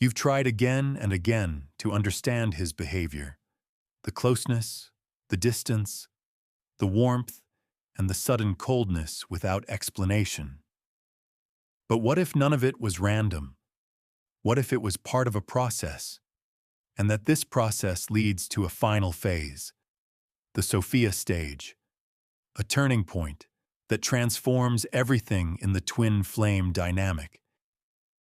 You've tried again and again to understand his behavior, the closeness, the distance, the warmth, and the sudden coldness without explanation. But what if none of it was random? What if it was part of a process, and that this process leads to a final phase, the Sophia stage, a turning point that transforms everything in the twin flame dynamic,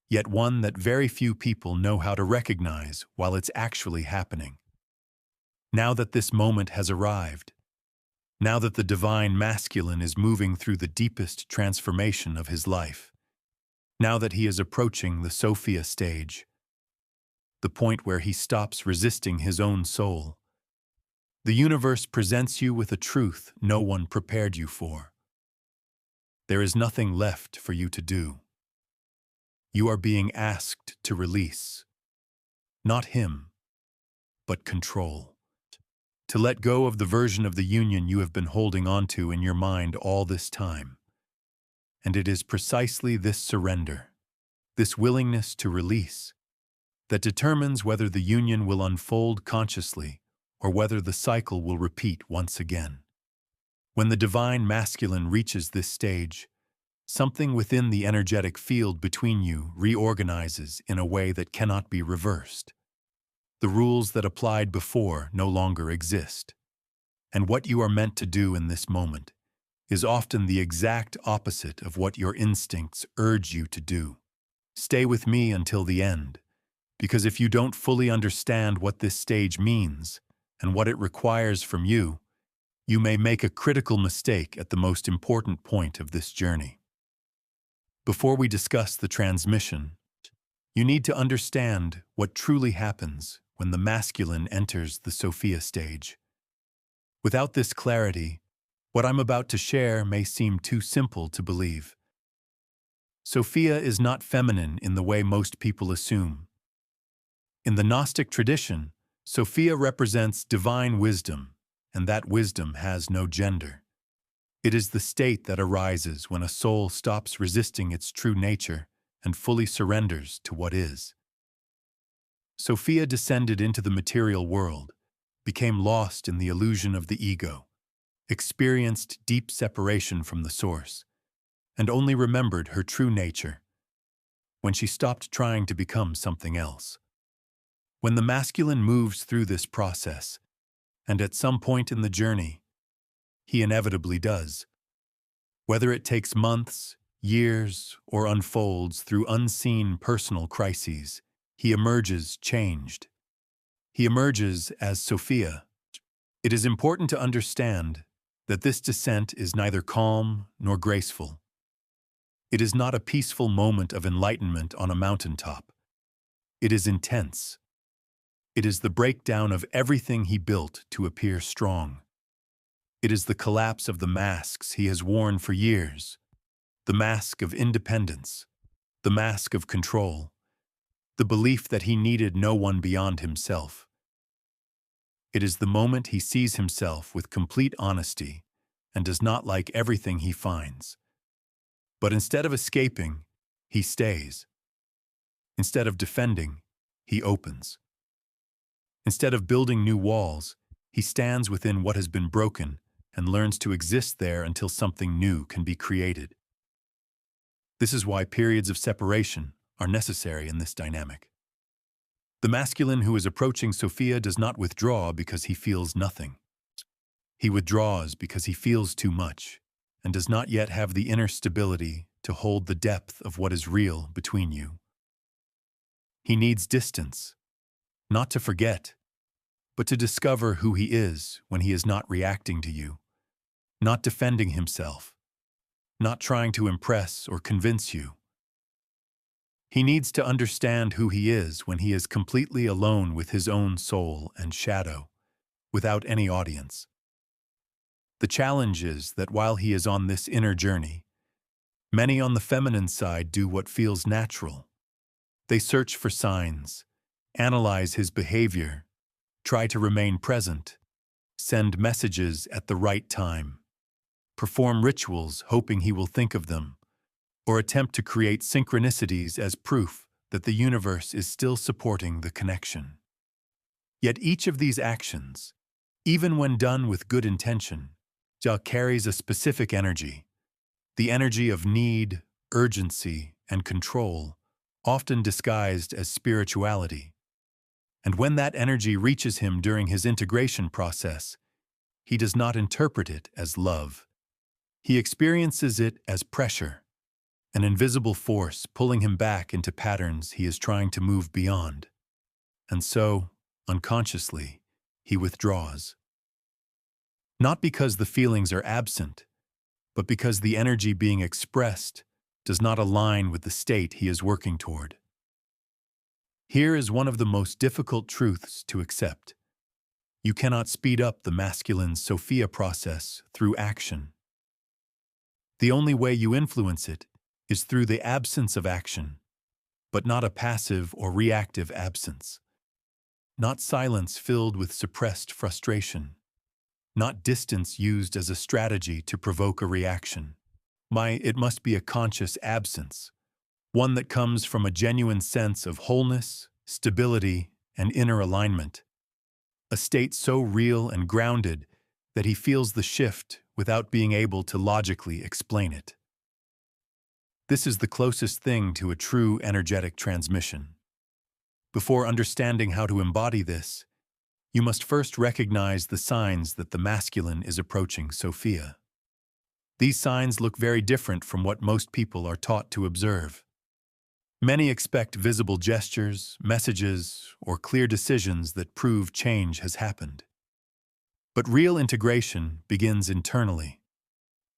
yet one that very few people know how to recognize while it's actually happening. Now that this moment has arrived, now that the divine masculine is moving through the deepest transformation of his life, now that he is approaching the Sophia stage, the point where he stops resisting his own soul, the universe presents you with a truth no one prepared you for. There is nothing left for you to do. You are being asked to release, not him, but control. To let go of the version of the union you have been holding onto in your mind all this time. And it is precisely this surrender, this willingness to release, that determines whether the union will unfold consciously or whether the cycle will repeat once again. When the divine masculine reaches this stage, something within the energetic field between you reorganizes in a way that cannot be reversed. The rules that applied before no longer exist. And what you are meant to do in this moment is often the exact opposite of what your instincts urge you to do. Stay with me until the end, because if you don't fully understand what this stage means and what it requires from you, you may make a critical mistake at the most important point of this journey. Before we discuss the transmission, you need to understand what truly happens when the masculine enters the Sophia stage. Without this clarity, what I'm about to share may seem too simple to believe. Sophia is not feminine in the way most people assume. In the Gnostic tradition, Sophia represents divine wisdom, and that wisdom has no gender. It is the state that arises when a soul stops resisting its true nature and fully surrenders to what is. Sophia descended into the material world, became lost in the illusion of the ego, experienced deep separation from the source, and only remembered her true nature when she stopped trying to become something else. When the masculine moves through this process, and at some point in the journey, he inevitably does. Whether it takes months, years, or unfolds through unseen personal crises, he emerges changed. He emerges as Sophia. It is important to understand that this descent is neither calm nor graceful. It is not a peaceful moment of enlightenment on a mountaintop. It is intense. It is the breakdown of everything he built to appear strong. It is the collapse of the masks he has worn for years, the mask of independence, the mask of control, the belief that he needed no one beyond himself. It is the moment he sees himself with complete honesty and does not like everything he finds. But instead of escaping, he stays. Instead of defending, he opens. Instead of building new walls, he stands within what has been broken and learns to exist there until something new can be created. This is why periods of separation are necessary in this dynamic. The masculine who is approaching Sophia does not withdraw because he feels nothing. He withdraws because he feels too much and does not yet have the inner stability to hold the depth of what is real between you. He needs distance, not to forget, but to discover who he is when he is not reacting to you, not defending himself, not trying to impress or convince you. He needs to understand who he is when he is completely alone with his own soul and shadow, without any audience. The challenge is that while he is on this inner journey, many on the feminine side do what feels natural. They search for signs, analyze his behavior, try to remain present, send messages at the right time, perform rituals hoping he will think of them, or attempt to create synchronicities as proof that the universe is still supporting the connection. Yet each of these actions, even when done with good intention, carries a specific energy, the energy of need, urgency, and control, often disguised as spirituality. And when that energy reaches him during his integration process, he does not interpret it as love. He experiences it as pressure, an invisible force pulling him back into patterns he is trying to move beyond. And so, unconsciously, he withdraws. Not because the feelings are absent, but because the energy being expressed does not align with the state he is working toward. Here is one of the most difficult truths to accept. You cannot speed up the masculine Sophia process through action. The only way you influence it is through the absence of action, but not a passive or reactive absence. Not silence filled with suppressed frustration. Not distance used as a strategy to provoke a reaction. It must be a conscious absence, one that comes from a genuine sense of wholeness, stability, and inner alignment. A state so real and grounded that he feels the shift without being able to logically explain it. This is the closest thing to a true energetic transmission. Before understanding how to embody this, you must first recognize the signs that the masculine is approaching Sophia. These signs look very different from what most people are taught to observe. Many expect visible gestures, messages, or clear decisions that prove change has happened. But real integration begins internally.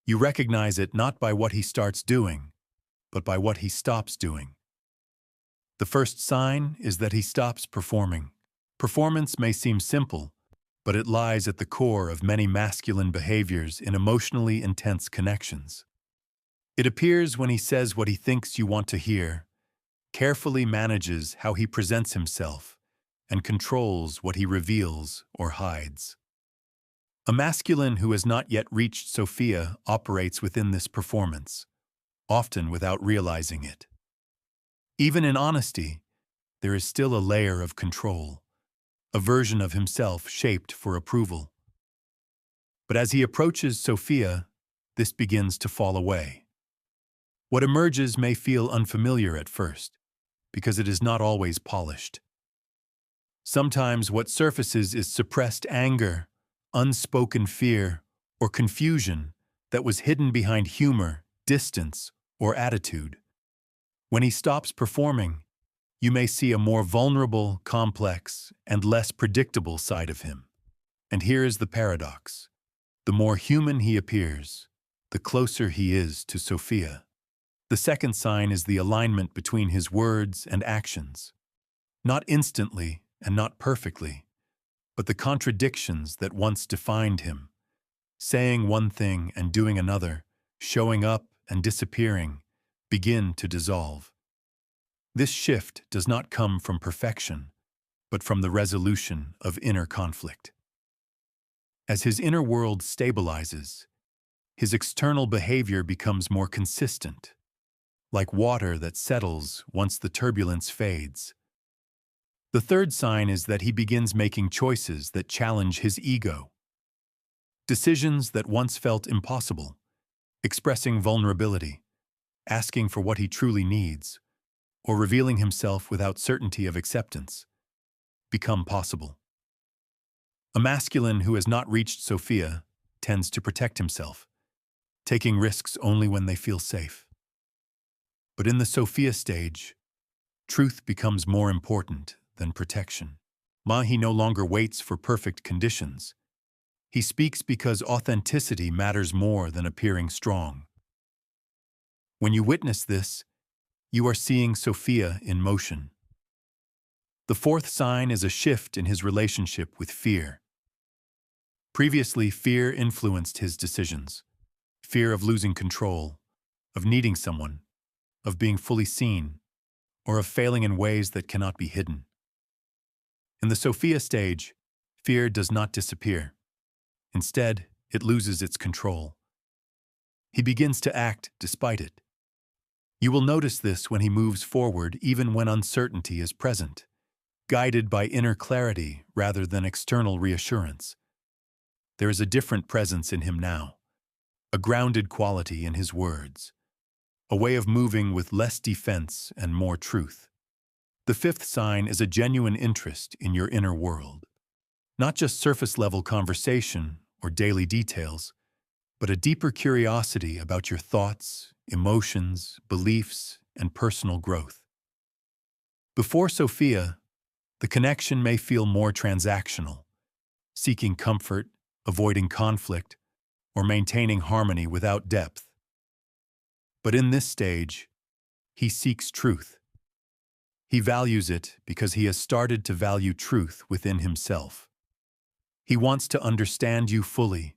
You recognize it not by what he starts doing, but by what he stops doing. The first sign is that he stops performing. Performance may seem simple, but it lies at the core of many masculine behaviors in emotionally intense connections. It appears when he says what he thinks you want to hear, carefully manages how he presents himself, and controls what he reveals or hides. A masculine who has not yet reached Sophia operates within this performance, often without realizing it. Even in honesty, there is still a layer of control, a version of himself shaped for approval. But as he approaches Sophia, this begins to fall away. What emerges may feel unfamiliar at first, because it is not always polished. Sometimes what surfaces is suppressed anger, unspoken fear, or confusion that was hidden behind humor, distance, or attitude. When he stops performing, you may see a more vulnerable, complex, and less predictable side of him. And here is the paradox. The more human he appears, the closer he is to Sophia. The second sign is the alignment between his words and actions. Not instantly and not perfectly, but the contradictions that once defined him. Saying one thing and doing another, showing up and disappearing, begin to dissolve. This shift does not come from perfection, but from the resolution of inner conflict. As his inner world stabilizes, his external behavior becomes more consistent, like water that settles once the turbulence fades. The third sign is that he begins making choices that challenge his ego. Decisions that once felt impossible, expressing vulnerability, asking for what he truly needs, or revealing himself without certainty of acceptance, become possible. A masculine who has not reached Sophia tends to protect himself, taking risks only when they feel safe. But in the Sophia stage, truth becomes more important than protection. He no longer waits for perfect conditions. He speaks because authenticity matters more than appearing strong. When you witness this, you are seeing Sophia in motion. The fourth sign is a shift in his relationship with fear. Previously, fear influenced his decisions. Fear of losing control, of needing someone, of being fully seen, or of failing in ways that cannot be hidden. In the Sophia stage, fear does not disappear. Instead, it loses its control. He begins to act despite it. You will notice this when he moves forward even when uncertainty is present, guided by inner clarity rather than external reassurance. There is a different presence in him now, a grounded quality in his words, a way of moving with less defense and more truth. The fifth sign is a genuine interest in your inner world. Not just surface-level conversation or daily details, but a deeper curiosity about your thoughts, emotions, beliefs, and personal growth. Before Sophia, the connection may feel more transactional, seeking comfort, avoiding conflict, or maintaining harmony without depth. But in this stage, he seeks truth. He values it because he has started to value truth within himself. He wants to understand you fully,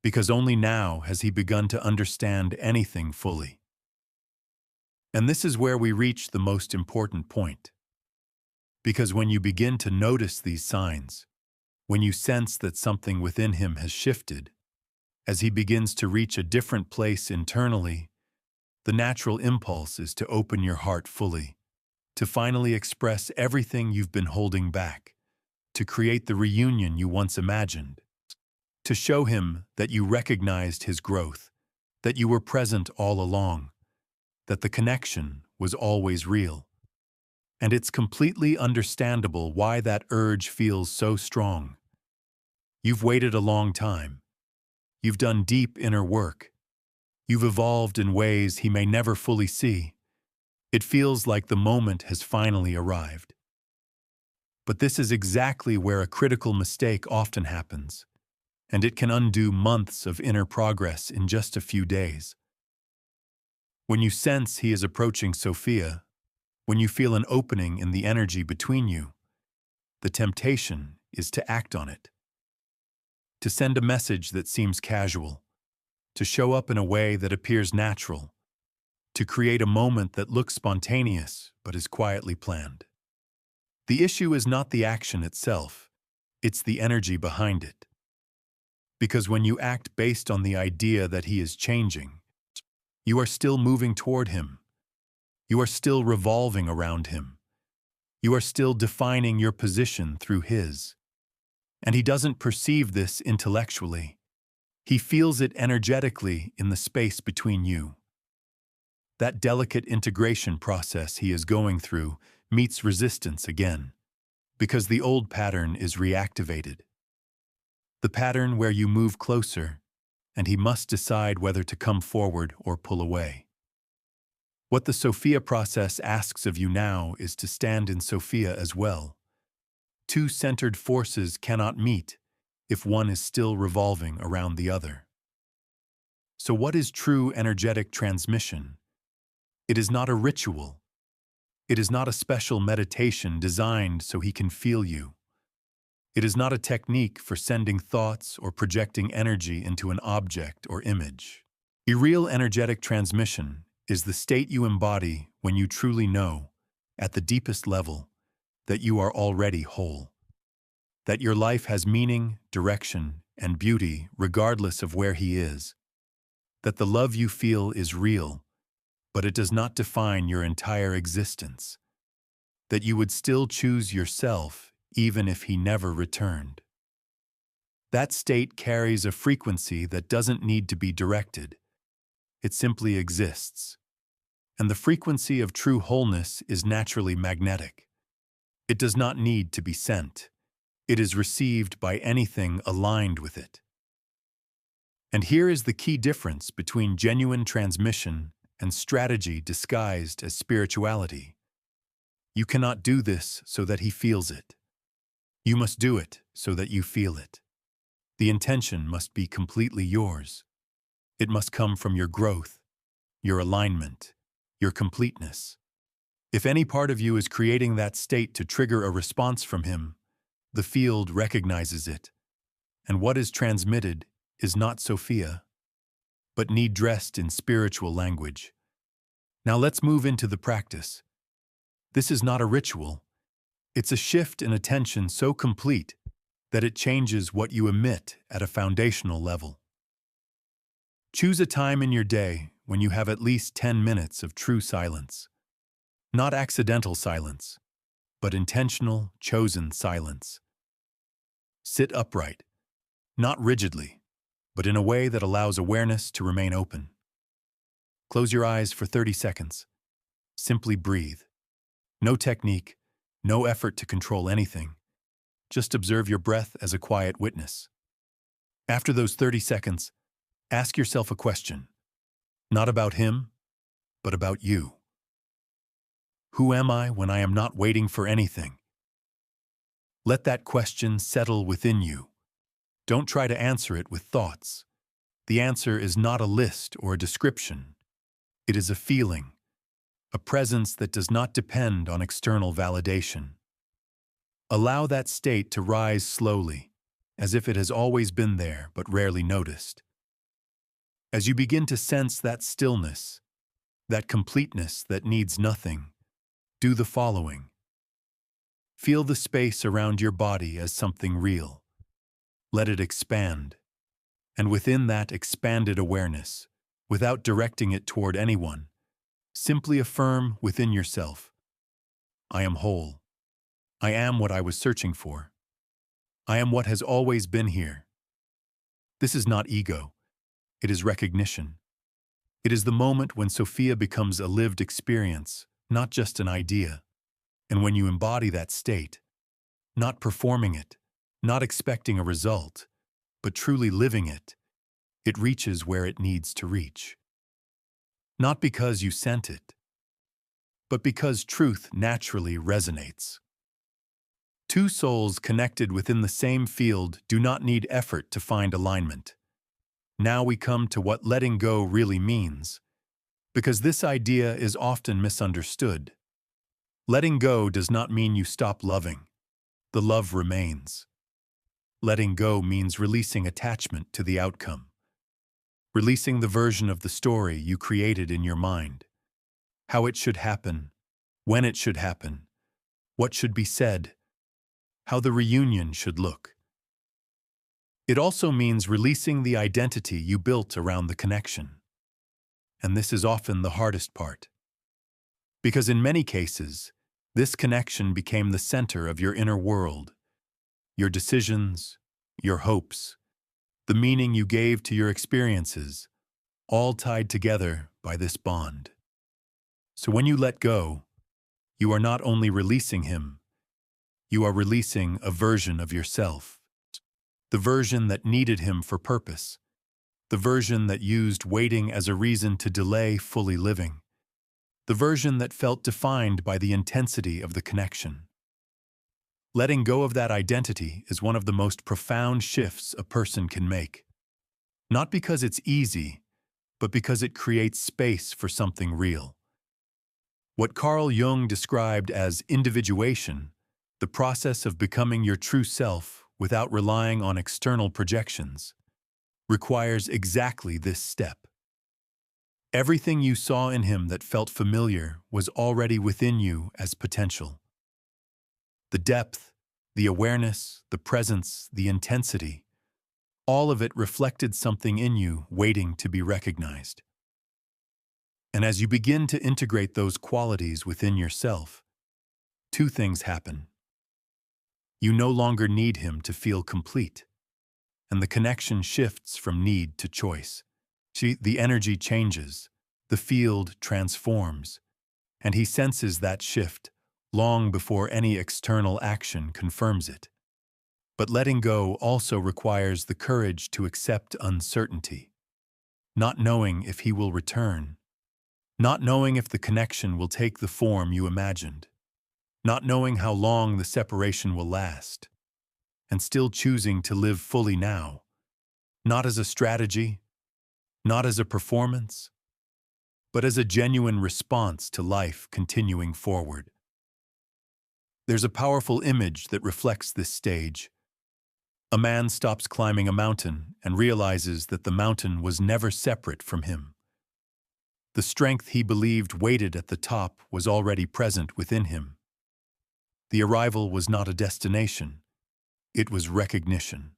because only now has he begun to understand anything fully. And this is where we reach the most important point. Because when you begin to notice these signs, when you sense that something within him has shifted, as he begins to reach a different place internally, the natural impulse is to open your heart fully, to finally express everything you've been holding back, to create the reunion you once imagined, to show him that you recognized his growth, that you were present all along, that the connection was always real. And it's completely understandable why that urge feels so strong. You've waited a long time. You've done deep inner work. You've evolved in ways he may never fully see. It feels like the moment has finally arrived. But this is exactly where a critical mistake often happens, and it can undo months of inner progress in just a few days. When you sense he is approaching Sophia, when you feel an opening in the energy between you, the temptation is to act on it. To send a message that seems casual, to show up in a way that appears natural, to create a moment that looks spontaneous but is quietly planned. The issue is not the action itself, it's the energy behind it. Because when you act based on the idea that he is changing, you are still moving toward him. You are still revolving around him. You are still defining your position through his. And he doesn't perceive this intellectually. He feels it energetically in the space between you. That delicate integration process he is going through meets resistance again, because the old pattern is reactivated. The pattern where you move closer, and he must decide whether to come forward or pull away. What the Sophia process asks of you now is to stand in Sophia as well. Two centered forces cannot meet if one is still revolving around the other. So what is true energetic transmission? It is not a ritual. It is not a special meditation designed so he can feel you. It is not a technique for sending thoughts or projecting energy into an object or image. A real energetic transmission is the state you embody when you truly know, at the deepest level, that you are already whole. That your life has meaning, direction, and beauty regardless of where he is. That the love you feel is real, but it does not define your entire existence. That you would still choose yourself even if he never returned. That state carries a frequency that doesn't need to be directed. It simply exists. And the frequency of true wholeness is naturally magnetic. It does not need to be sent. It is received by anything aligned with it. And here is the key difference between genuine transmission and strategy disguised as spirituality. You cannot do this so that he feels it. You must do it so that you feel it. The intention must be completely yours. It must come from your growth, your alignment, your completeness. If any part of you is creating that state to trigger a response from him, the field recognizes it, and what is transmitted is not Sophia, but need dressed in spiritual language. Now let's move into the practice. This is not a ritual. It's a shift in attention so complete that it changes what you emit at a foundational level. Choose a time in your day when you have at least 10 minutes of true silence. Not accidental silence, but intentional, chosen silence. Sit upright, not rigidly, but in a way that allows awareness to remain open. Close your eyes for 30 seconds. Simply breathe. No technique, no effort to control anything. Just observe your breath as a quiet witness. After those 30 seconds, ask yourself a question. Not about him, but about you. Who am I when I am not waiting for anything? Let that question settle within you. Don't try to answer it with thoughts. The answer is not a list or a description. It is a feeling, a presence that does not depend on external validation. Allow that state to rise slowly, as if it has always been there but rarely noticed. As you begin to sense that stillness, that completeness that needs nothing, do the following. Feel the space around your body as something real. Let it expand. And within that expanded awareness, without directing it toward anyone, simply affirm within yourself, I am whole. I am what I was searching for. I am what has always been here. This is not ego. It is recognition. It is the moment when Sophia becomes a lived experience, not just an idea. And when you embody that state, not performing it, not expecting a result, but truly living it, it reaches where it needs to reach. Not because you sent it, but because truth naturally resonates. Two souls connected within the same field do not need effort to find alignment. Now we come to what letting go really means, because this idea is often misunderstood. Letting go does not mean you stop loving. The love remains. Letting go means releasing attachment to the outcome. Releasing the version of the story you created in your mind. How it should happen, when it should happen, what should be said, how the reunion should look. It also means releasing the identity you built around the connection. And this is often the hardest part. Because in many cases, this connection became the center of your inner world, your decisions, your hopes, the meaning you gave to your experiences, all tied together by this bond. So when you let go, you are not only releasing him, you are releasing a version of yourself. The version that needed him for purpose. The version that used waiting as a reason to delay fully living. The version that felt defined by the intensity of the connection. Letting go of that identity is one of the most profound shifts a person can make. Not because it's easy, but because it creates space for something real. What Carl Jung described as individuation, the process of becoming your true self without relying on external projections, requires exactly this step. Everything you saw in him that felt familiar was already within you as potential. The depth, the awareness, the presence, the intensity, all of it reflected something in you waiting to be recognized. And as you begin to integrate those qualities within yourself, two things happen. You no longer need him to feel complete, and the connection shifts from need to choice. The energy changes, the field transforms, and he senses that shift long before any external action confirms it. But letting go also requires the courage to accept uncertainty, not knowing if he will return, not knowing if the connection will take the form you imagined, not knowing how long the separation will last, and still choosing to live fully now, not as a strategy, not as a performance, but as a genuine response to life continuing forward. There's a powerful image that reflects this stage. A man stops climbing a mountain and realizes that the mountain was never separate from him. The strength he believed waited at the top was already present within him. The arrival was not a destination, it was recognition.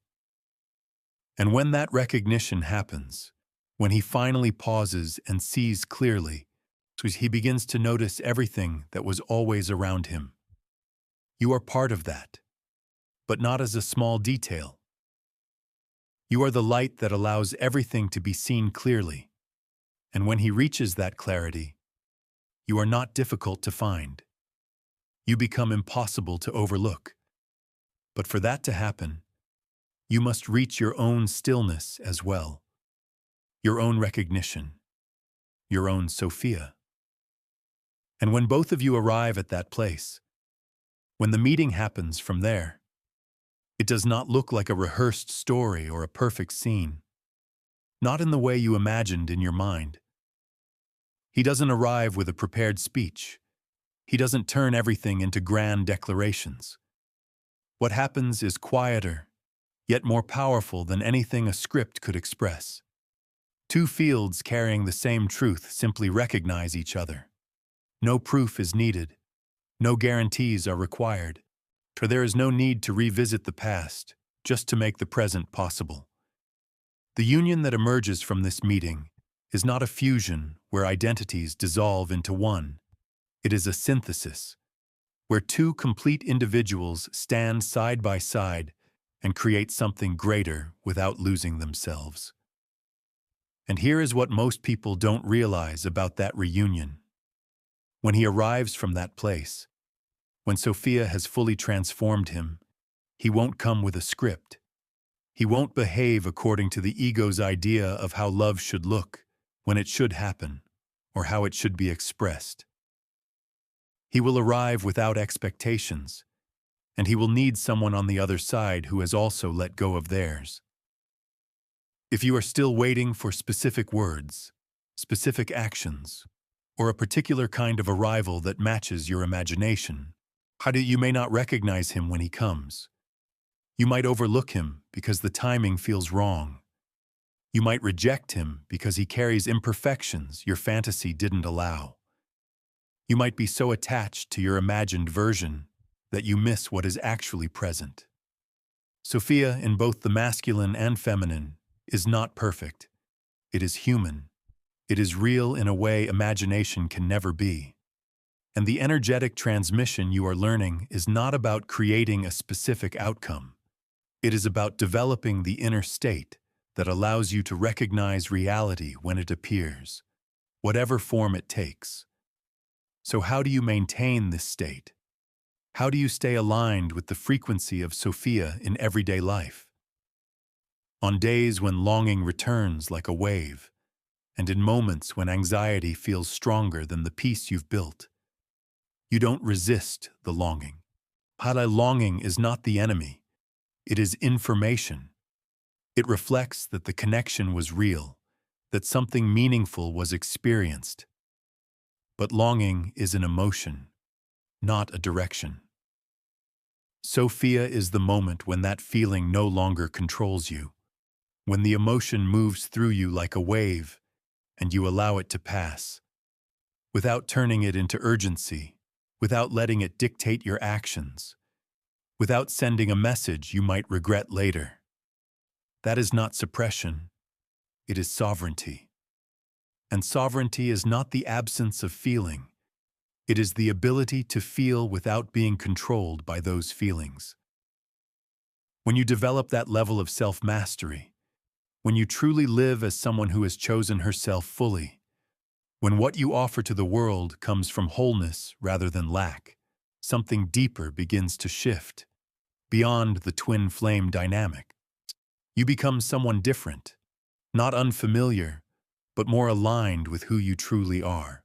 And when that recognition happens, When he finally pauses and sees clearly, he begins to notice everything that was always around him. You are part of that, but not as a small detail. You are the light that allows everything to be seen clearly, and when he reaches that clarity, you are not difficult to find. You become impossible to overlook. But for that to happen, you must reach your own stillness as well, your own recognition, your own Sophia. And when both of you arrive at that place, when the meeting happens from there, it does not look like a rehearsed story or a perfect scene, not in the way you imagined in your mind. He doesn't arrive with a prepared speech. He doesn't turn everything into grand declarations. What happens is quieter, yet more powerful than anything a script could express. Two fields carrying the same truth simply recognize each other. No proof is needed. No guarantees are required, for there is no need to revisit the past just to make the present possible. The union that emerges from this meeting is not a fusion where identities dissolve into one. It is a synthesis, where two complete individuals stand side by side and create something greater without losing themselves. And here is what most people don't realize about that reunion. When he arrives from that place, when Sophia has fully transformed him, he won't come with a script. He won't behave according to the ego's idea of how love should look, when it should happen, or how it should be expressed. He will arrive without expectations, and he will need someone on the other side who has also let go of theirs. If you are still waiting for specific words, specific actions, or a particular kind of arrival that matches your imagination, you may not recognize him when he comes. You might overlook him because the timing feels wrong. You might reject him because he carries imperfections your fantasy didn't allow. You might be so attached to your imagined version that you miss what is actually present. Sophia, in both the masculine and feminine, is not perfect. It is human. It is real in a way imagination can never be. And the energetic transmission you are learning is not about creating a specific outcome. It is about developing the inner state that allows you to recognize reality when it appears, whatever form it takes. So how do you maintain this state? How do you stay aligned with the frequency of Sophia in everyday life? On days when longing returns like a wave, and in moments when anxiety feels stronger than the peace you've built, you don't resist the longing. Longing is not the enemy. It is information. It reflects that the connection was real, that something meaningful was experienced. But longing is an emotion, not a direction. Sophia is the moment when that feeling no longer controls you, when the emotion moves through you like a wave and you allow it to pass, without turning it into urgency, without letting it dictate your actions, without sending a message you might regret later. That is not suppression, it is sovereignty. And sovereignty is not the absence of feeling. It is the ability to feel without being controlled by those feelings. When you develop that level of self-mastery, when you truly live as someone who has chosen herself fully, when what you offer to the world comes from wholeness rather than lack, something deeper begins to shift, beyond the twin flame dynamic. You become someone different, not unfamiliar, but more aligned with who you truly are,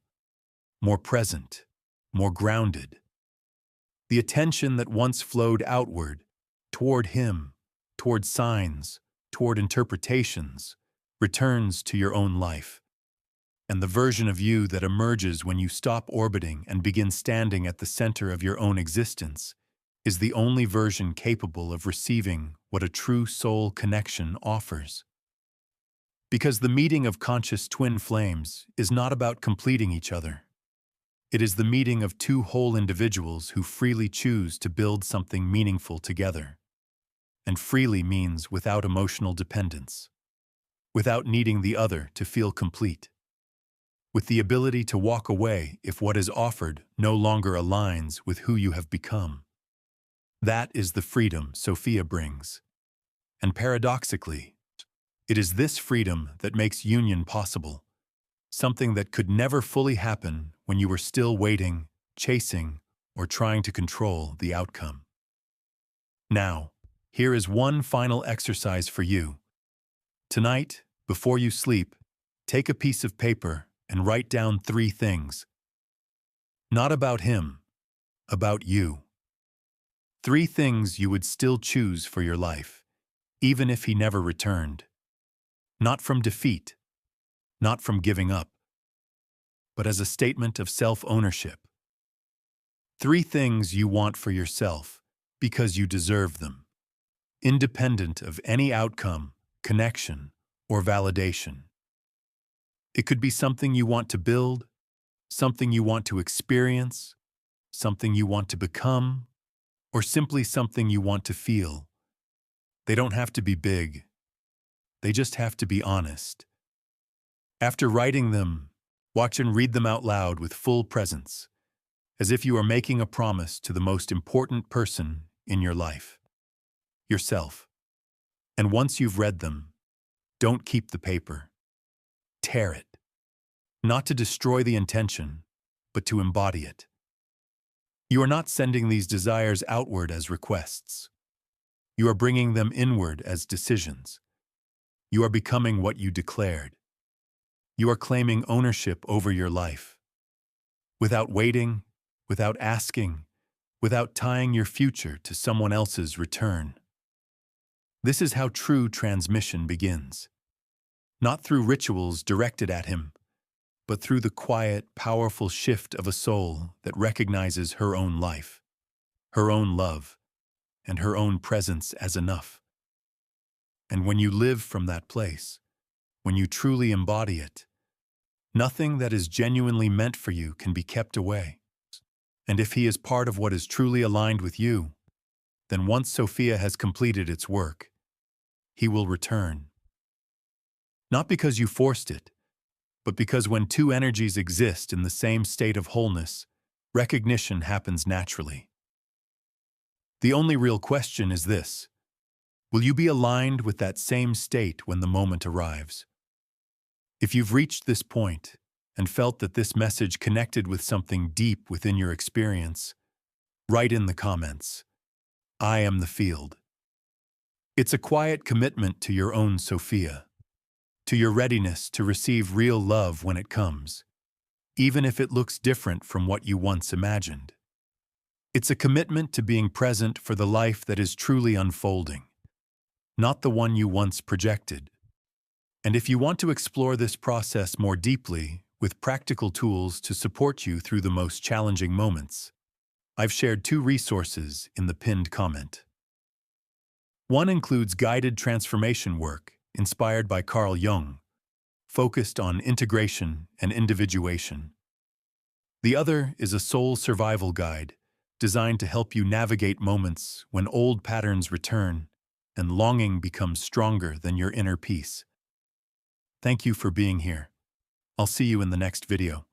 more present, more grounded. The attention that once flowed outward, toward him, toward signs, toward interpretations, returns to your own life. And the version of you that emerges when you stop orbiting and begin standing at the center of your own existence is the only version capable of receiving what a true soul connection offers. Because the meeting of conscious twin flames is not about completing each other. It is the meeting of two whole individuals who freely choose to build something meaningful together. And freely means without emotional dependence. without needing the other to feel complete. With the ability to walk away if what is offered no longer aligns with who you have become. That is the freedom Sophia brings. And paradoxically, it is this freedom that makes union possible, something that could never fully happen when you were still waiting, chasing, or trying to control the outcome. Now, here is one final exercise for you. Tonight, before you sleep, take a piece of paper and write down 3 things. Not about him, about you. 3 things you would still choose for your life, even if he never returned. Not from defeat, not from giving up, but as a statement of self-ownership. 3 things you want for yourself because you deserve them, independent of any outcome, connection, or validation. It could be something you want to build, something you want to experience, something you want to become, or simply something you want to feel. They don't have to be big. They just have to be honest. After writing them, watch and read them out loud with full presence, as if you are making a promise to the most important person in your life, yourself. And once you've read them, don't keep the paper. Tear it. Not to destroy the intention, but to embody it. You are not sending these desires outward as requests. You are bringing them inward as decisions. You are becoming what you declared. You are claiming ownership over your life. Without waiting, without asking, without tying your future to someone else's return. This is how true transmission begins. Not through rituals directed at him, but through the quiet, powerful shift of a soul that recognizes her own life, her own love, and her own presence as enough. And when you live from that place, when you truly embody it, nothing that is genuinely meant for you can be kept away. And if he is part of what is truly aligned with you, then once Sophia has completed its work, he will return. Not because you forced it, but because when 2 energies exist in the same state of wholeness, recognition happens naturally. The only real question is this: will you be aligned with that same state when the moment arrives? If you've reached this point and felt that this message connected with something deep within your experience, write in the comments, "I am the field." It's a quiet commitment to your own Sophia, to your readiness to receive real love when it comes, even if it looks different from what you once imagined. It's a commitment to being present for the life that is truly unfolding, not the one you once projected. And if you want to explore this process more deeply, with practical tools to support you through the most challenging moments, I've shared 2 resources in the pinned comment. One includes guided transformation work inspired by Carl Jung, focused on integration and individuation. The other is a soul survival guide designed to help you navigate moments when old patterns return and longing becomes stronger than your inner peace. Thank you for being here. I'll see you in the next video.